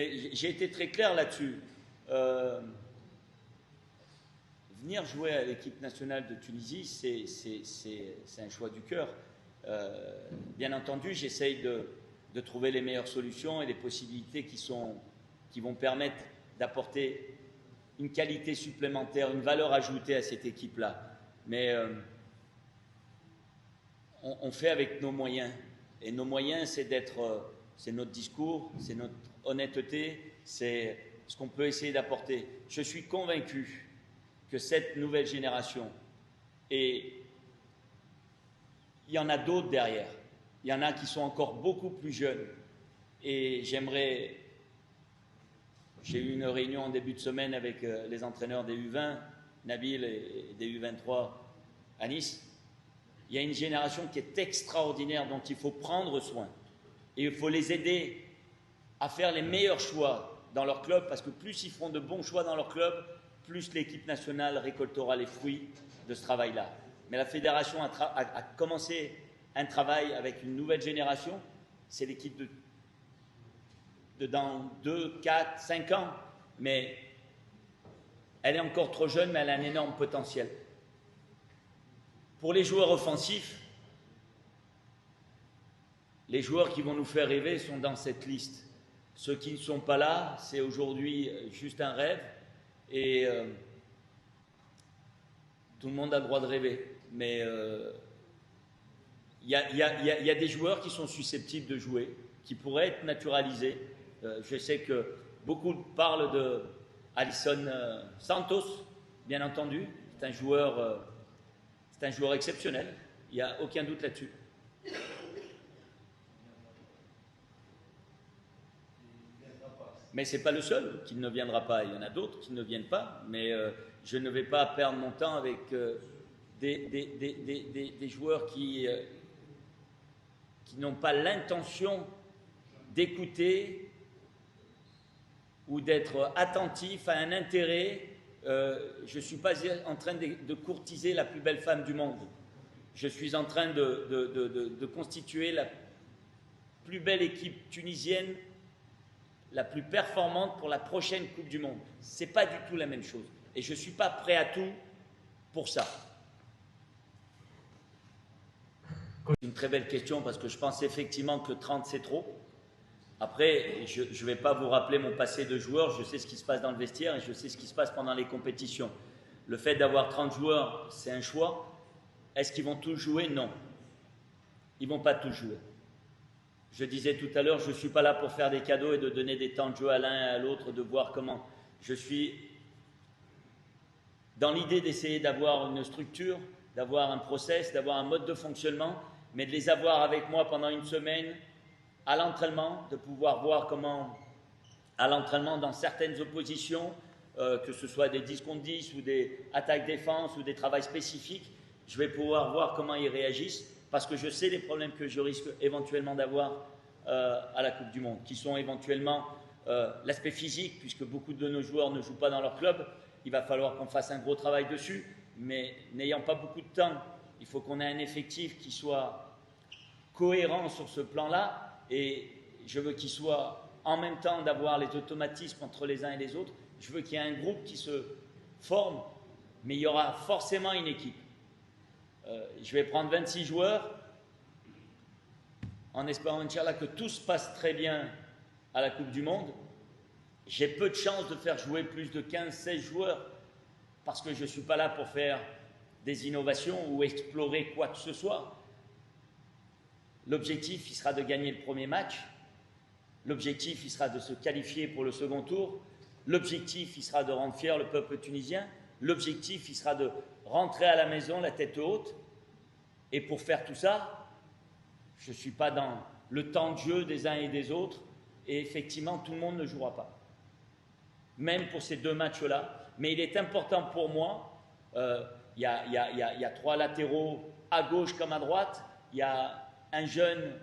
J'ai été très clair là-dessus. Venir jouer à l'équipe nationale de Tunisie, c'est un choix du cœur. Bien entendu, j'essaye de trouver les meilleures solutions et les possibilités qui vont permettre d'apporter une qualité supplémentaire, une valeur ajoutée à cette équipe-là. Mais on fait avec nos moyens. Et nos moyens, c'est notre discours, c'est notre honnêteté, c'est ce qu'on peut essayer d'apporter. Je suis convaincu que cette nouvelle génération, et il y en a d'autres derrière, il y en a qui sont encore beaucoup plus jeunes, et j'ai eu une réunion en début de semaine avec les entraîneurs des U20, Nabil, et des U23 à Nice. Il y a une génération qui est extraordinaire, dont il faut prendre soin. Et il faut les aider à faire les meilleurs choix dans leur club, parce que plus ils feront de bons choix dans leur club, plus l'équipe nationale récoltera les fruits de ce travail-là. Mais la fédération a commencé un travail avec une nouvelle génération. C'est l'équipe de dans 2, 4, 5 ans. Mais elle est encore trop jeune, mais elle a un énorme potentiel. Pour les joueurs offensifs, les joueurs qui vont nous faire rêver sont dans cette liste. Ceux qui ne sont pas là, c'est aujourd'hui juste un rêve. Et tout le monde a le droit de rêver. Mais il y a des joueurs qui sont susceptibles de jouer, qui pourraient être naturalisés. Je sais que beaucoup parlent de Alisson Santos, bien entendu. C'est un joueur exceptionnel. Il n'y a aucun doute là-dessus. Mais ce n'est pas le seul qui ne viendra pas. Il y en a d'autres qui ne viennent pas. Mais je ne vais pas perdre mon temps avec des joueurs qui n'ont pas l'intention d'écouter ou d'être attentifs à un intérêt. Je ne suis pas en train de courtiser la plus belle femme du monde. Je suis en train de constituer la plus belle équipe tunisienne, la plus performante pour la prochaine Coupe du Monde. Ce n'est pas du tout la même chose. Et je ne suis pas prêt à tout pour ça. C'est une très belle question, parce que je pense effectivement que 30 c'est trop. Après, je ne vais pas vous rappeler mon passé de joueur, je sais ce qui se passe dans le vestiaire et je sais ce qui se passe pendant les compétitions. Le fait d'avoir 30 joueurs, c'est un choix. Est-ce qu'ils vont tous jouer? Non. Ils ne vont pas tous jouer. Je disais tout à l'heure, je ne suis pas là pour faire des cadeaux et de donner des temps de jeu à l'un et à l'autre, de voir comment. Je suis dans l'idée d'essayer d'avoir une structure, d'avoir un process, d'avoir un mode de fonctionnement, mais de les avoir avec moi pendant une semaine à l'entraînement, de pouvoir voir comment, à l'entraînement, dans certaines oppositions, que ce soit des 10 contre 10 ou des attaques-défense ou des travails spécifiques, je vais pouvoir voir comment ils réagissent, parce que je sais les problèmes que je risque éventuellement d'avoir à la Coupe du Monde, qui sont éventuellement l'aspect physique, puisque beaucoup de nos joueurs ne jouent pas dans leur club. Il va falloir qu'on fasse un gros travail dessus, mais n'ayant pas beaucoup de temps, il faut qu'on ait un effectif qui soit cohérent sur ce plan-là, et je veux qu'il soit, en même temps d'avoir les automatismes entre les uns et les autres, je veux qu'il y ait un groupe qui se forme, mais il y aura forcément une équipe. Je vais prendre 26 joueurs, en espérant, Inch'Allah, que tout se passe très bien à la Coupe du Monde. J'ai peu de chances de faire jouer plus de 15-16 joueurs, parce que je ne suis pas là pour faire des innovations ou explorer quoi que ce soit. L'objectif, il sera de gagner le premier match. L'objectif, il sera de se qualifier pour le second tour. L'objectif, il sera de rendre fier le peuple tunisien. L'objectif, il sera de rentrer à la maison la tête haute. Et pour faire tout ça, je ne suis pas dans le temps de jeu des uns et des autres. Et effectivement, tout le monde ne jouera pas. Même pour ces 2 matchs-là. Mais il est important pour moi, il y a 3 latéraux à gauche comme à droite. Il y a un jeune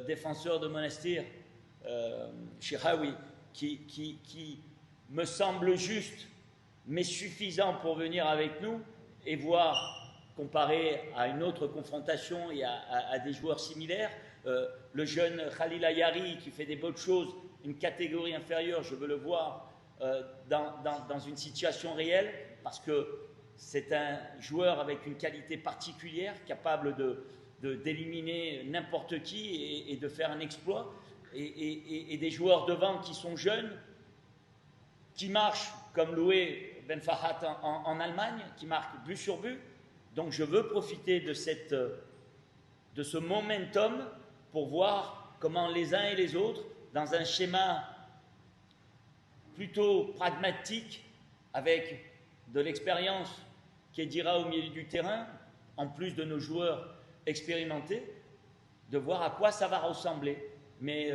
défenseur de Monastir, Chiraoui, qui me semble juste, mais suffisant pour venir avec nous et voir, comparé à une autre confrontation et à des joueurs similaires, le jeune Khalil Ayari qui fait des bonnes choses une catégorie inférieure, je veux le voir dans une situation réelle, parce que c'est un joueur avec une qualité particulière, capable d'éliminer n'importe qui et de faire un exploit, et des joueurs devant qui sont jeunes, qui marchent comme Loué Ben Farhat en Allemagne, qui marquent but sur but. Donc je veux profiter de ce momentum pour voir comment les uns et les autres, dans un schéma plutôt pragmatique, avec de l'expérience qu'Edira au milieu du terrain, en plus de nos joueurs expérimentés, de voir à quoi ça va ressembler. Mais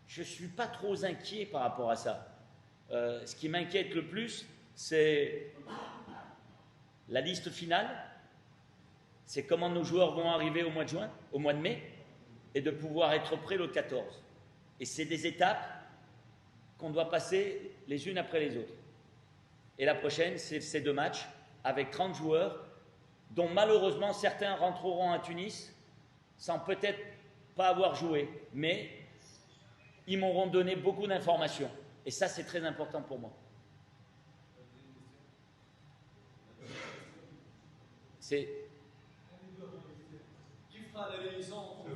je ne suis pas trop inquiet par rapport à ça. Ce qui m'inquiète le plus, c'est la liste finale, c'est comment nos joueurs vont arriver au mois de juin, au mois de mai, et de pouvoir être prêts le 14. Et c'est des étapes qu'on doit passer les unes après les autres. Et la prochaine, c'est ces 2 matchs avec 30 joueurs, dont malheureusement certains rentreront à Tunis sans peut-être pas avoir joué, mais ils m'auront donné beaucoup d'informations. Et ça, c'est très important pour moi. C'est... Qui fera la liaison entre...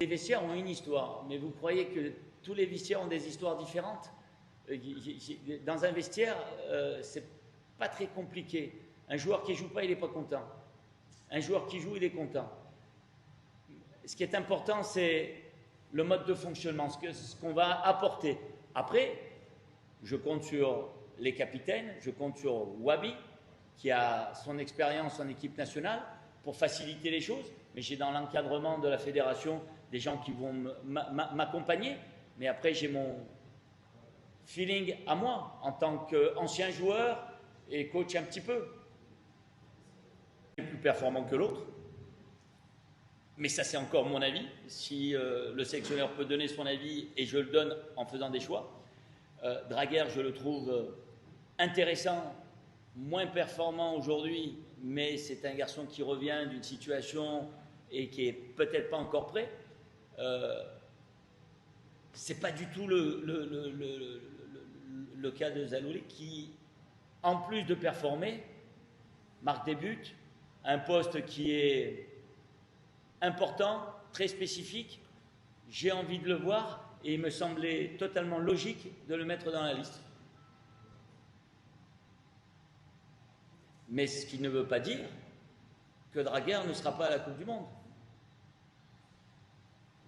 Les vestiaires ont une histoire, mais vous croyez que tous les vestiaires ont des histoires différentes? Dans un vestiaire, c'est pas très compliqué. Un joueur qui ne joue pas, il n'est pas content. Un joueur qui joue, il est content. Ce qui est important, c'est le mode de fonctionnement, ce qu'on va apporter. Après, je compte sur les capitaines, je compte sur Wabi, qui a son expérience en équipe nationale, pour faciliter les choses. Mais j'ai dans l'encadrement de la fédération des gens qui vont m'accompagner. Mais après, j'ai mon feeling à moi, en tant qu'ancien joueur et coach un petit peu. Plus performant que l'autre. Mais ça, c'est encore mon avis. Si le sélectionneur peut donner son avis, et je le donne en faisant des choix. Draguer, je le trouve intéressant, moins performant aujourd'hui, mais c'est un garçon qui revient d'une situation et qui est peut-être pas encore prêt. C'est pas du tout le cas de Zalouli qui, en plus de performer, marque des buts, un poste qui est important, très spécifique. J'ai envie de le voir et il me semblait totalement logique de le mettre dans la liste. Mais ce qui ne veut pas dire que Draguer ne sera pas à la Coupe du Monde.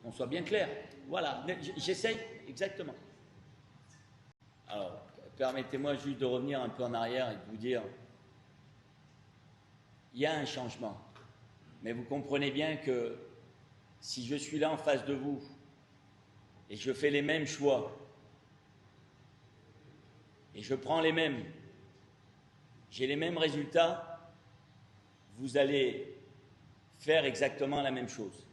On soit bien clair. Voilà, j'essaye, exactement. Alors, permettez-moi juste de revenir un peu en arrière et de vous dire, il y a un changement. Mais vous comprenez bien que si je suis là en face de vous et je fais les mêmes choix et je prends les mêmes, j'ai les mêmes résultats, vous allez faire exactement la même chose.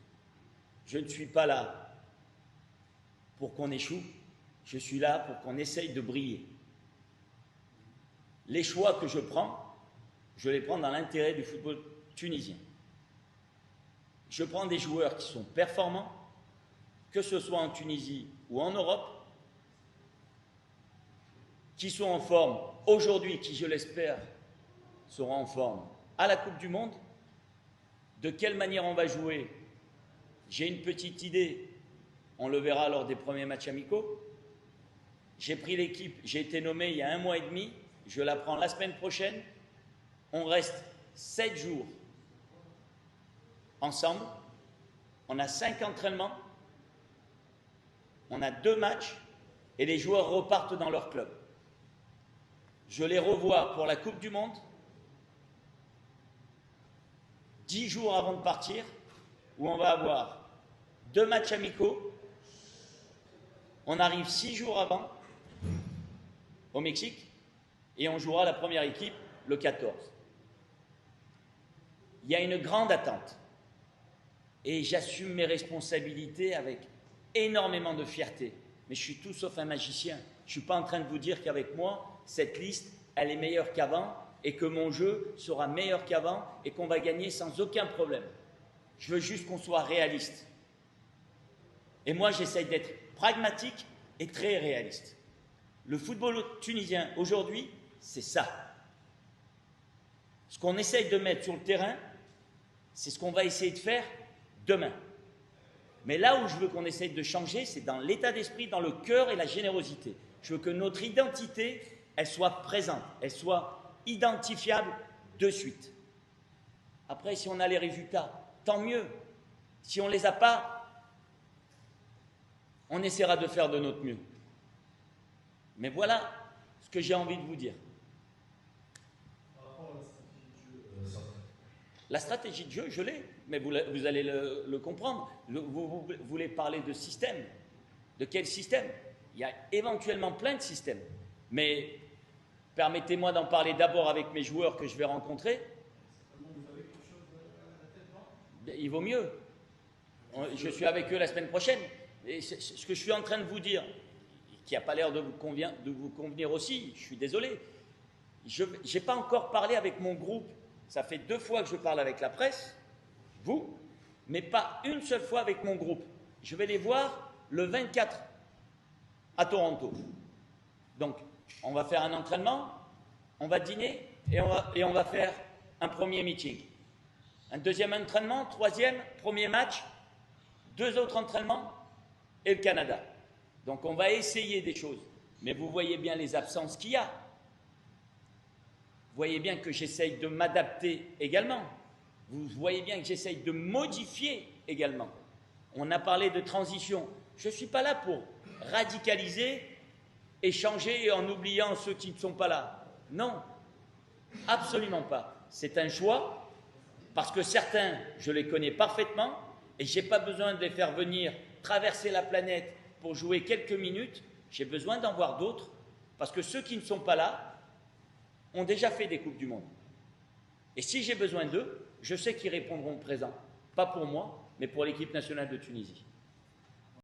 Je ne suis pas là pour qu'on échoue, je suis là pour qu'on essaye de briller. Les choix que je les prends dans l'intérêt du football tunisien. Je prends des joueurs qui sont performants, que ce soit en Tunisie ou en Europe, qui sont en forme aujourd'hui, qui je l'espère seront en forme à la Coupe du Monde. De quelle manière on va jouer? J'ai une petite idée, on le verra lors des premiers matchs amicaux. J'ai pris l'équipe, j'ai été nommé il y a 1 mois et demi, je la prends la semaine prochaine. On reste 7 jours ensemble, on a 5 entraînements, on a 2 matchs et les joueurs repartent dans leur club. Je les revois pour la Coupe du Monde 10 jours avant de partir, où on va avoir 2 matchs amicaux. On arrive 6 jours avant au Mexique et on jouera la première équipe le 14. Il y a une grande attente et j'assume mes responsabilités avec énormément de fierté. Mais je suis tout sauf un magicien. Je ne suis pas en train de vous dire qu'avec moi, cette liste, elle est meilleure qu'avant et que mon jeu sera meilleur qu'avant et qu'on va gagner sans aucun problème. Je veux juste qu'on soit réaliste. Et moi, j'essaye d'être pragmatique et très réaliste. Le football tunisien, aujourd'hui, c'est ça. Ce qu'on essaye de mettre sur le terrain, c'est ce qu'on va essayer de faire demain. Mais là où je veux qu'on essaye de changer, c'est dans l'état d'esprit, dans le cœur et la générosité. Je veux que notre identité, elle soit présente, elle soit identifiable de suite. Après, si on a les résultats, tant mieux. Si on ne les a pas, on essaiera de faire de notre mieux. Mais voilà ce que j'ai envie de vous dire. La stratégie de jeu, je l'ai, mais vous allez le comprendre. Vous voulez parler de système. De quel système? Il y a éventuellement plein de systèmes. Mais permettez-moi d'en parler d'abord avec mes joueurs que je vais rencontrer. Il vaut mieux. Je suis avec eux la semaine prochaine. Et ce que je suis en train de vous dire, qui n'a pas l'air de vous convenir aussi, je suis désolé. Je n'ai pas encore parlé avec mon groupe. Ça fait 2 fois que je parle avec la presse, vous, mais pas une seule fois avec mon groupe. Je vais les voir le 24 à Toronto. Donc, on va faire un entraînement, on va dîner et on va faire un premier meeting. Un deuxième entraînement, troisième, premier match, 2 autres entraînements et le Canada. Donc, on va essayer des choses. Mais vous voyez bien les absences qu'il y a. Vous voyez bien que j'essaye de m'adapter également. Vous voyez bien que j'essaye de modifier également. On a parlé de transition. Je ne suis pas là pour radicaliser et changer en oubliant ceux qui ne sont pas là. Non, absolument pas. C'est un choix parce que certains, je les connais parfaitement et je n'ai pas besoin de les faire venir traverser la planète pour jouer quelques minutes. J'ai besoin d'en voir d'autres parce que ceux qui ne sont pas là ont déjà fait des Coupes du Monde. Et si j'ai besoin d'eux, je sais qu'ils répondront présent. Pas pour moi, mais pour l'équipe nationale de Tunisie.